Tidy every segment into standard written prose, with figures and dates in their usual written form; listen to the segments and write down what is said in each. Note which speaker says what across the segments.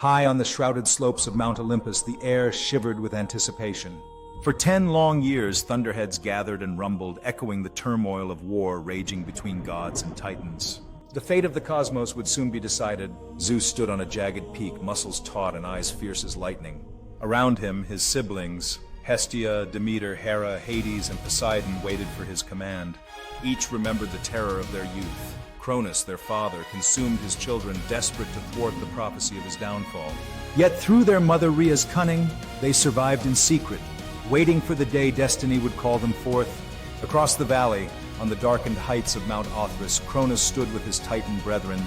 Speaker 1: High on the shrouded slopes of Mount Olympus, the air shivered with anticipation. For 10 long years, thunderheads gathered and rumbled, echoing the turmoil of war raging between gods and titans. The fate of the cosmos would soon be decided. Zeus stood on a jagged peak, muscles taut and eyes fierce as lightning. Around him, his siblings, Hestia, Demeter, Hera, Hades, and Poseidon, waited for his command. Each remembered the terror of their youth. Cronus, their father, consumed his children, desperate to thwart the prophecy of his downfall. Yet through their mother Rhea's cunning, they survived in secret, waiting for the day destiny would call them forth. Across the valley, on the darkened heights of Mount Othrys, Cronus stood with his Titan brethren.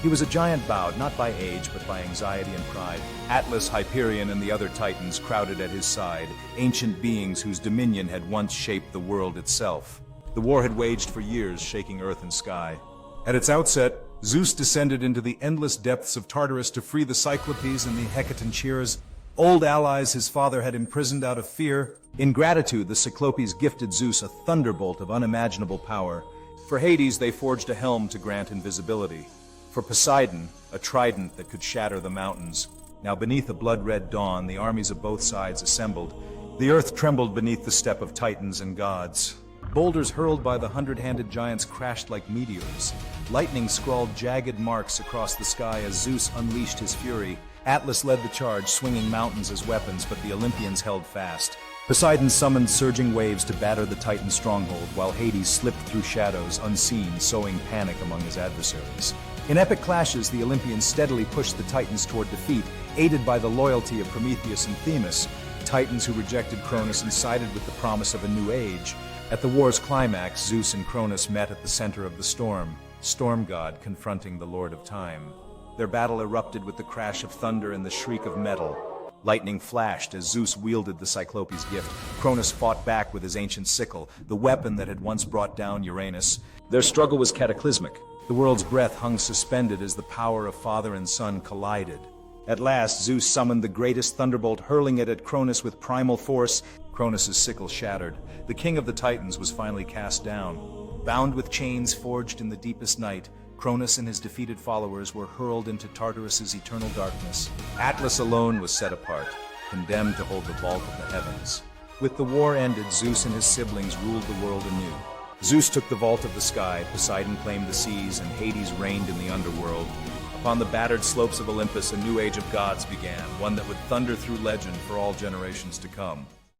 Speaker 1: He was a giant bowed, not by age, but by anxiety and pride. Atlas, Hyperion, and the other Titans crowded at his side, ancient beings whose dominion had once shaped the world itself. The war had waged for years, shaking earth and sky. At its outset, Zeus descended into the endless depths of Tartarus to free the Cyclopes and the Hecatoncheires, old allies his father had imprisoned out of fear. In gratitude, the Cyclopes gifted Zeus a thunderbolt of unimaginable power. For Hades, they forged a helm to grant invisibility. For Poseidon, a trident that could shatter the mountains. Now beneath a blood-red dawn, the armies of both sides assembled. The earth trembled beneath the step of titans and gods. Boulders hurled by the hundred-handed giants crashed like meteors. Lightning scrawled jagged marks across the sky as Zeus unleashed his fury. Atlas led the charge, swinging mountains as weapons, but the Olympians held fast. Poseidon summoned surging waves to batter the Titan stronghold, while Hades slipped through shadows unseen, sowing panic among his adversaries. In epic clashes, the Olympians steadily pushed the Titans toward defeat, aided by the loyalty of Prometheus and Themis, Titans who rejected Cronus and sided with the promise of a new age. At the war's climax, Zeus and Cronus met at the center of the storm god confronting the Lord of Time. Their battle erupted with the crash of thunder and the shriek of metal. Lightning flashed as Zeus wielded the Cyclopes' gift. Cronus fought back with his ancient sickle, the weapon that had once brought down Uranus. Their struggle was cataclysmic. The world's breath hung suspended as the power of father and son collided. At last, Zeus summoned the greatest thunderbolt, hurling it at Cronus with primal force. Cronus' sickle shattered. The king of the Titans was finally cast down. Bound with chains forged in the deepest night, Cronus and his defeated followers were hurled into Tartarus' eternal darkness. Atlas alone was set apart, condemned to hold the vault of the heavens. With the war ended, Zeus and his siblings ruled the world anew. Zeus took the vault of the sky, Poseidon claimed the seas, and Hades reigned in the underworld. Upon the battered slopes of Olympus, a new age of gods began, one that would thunder through legend for all generations to come.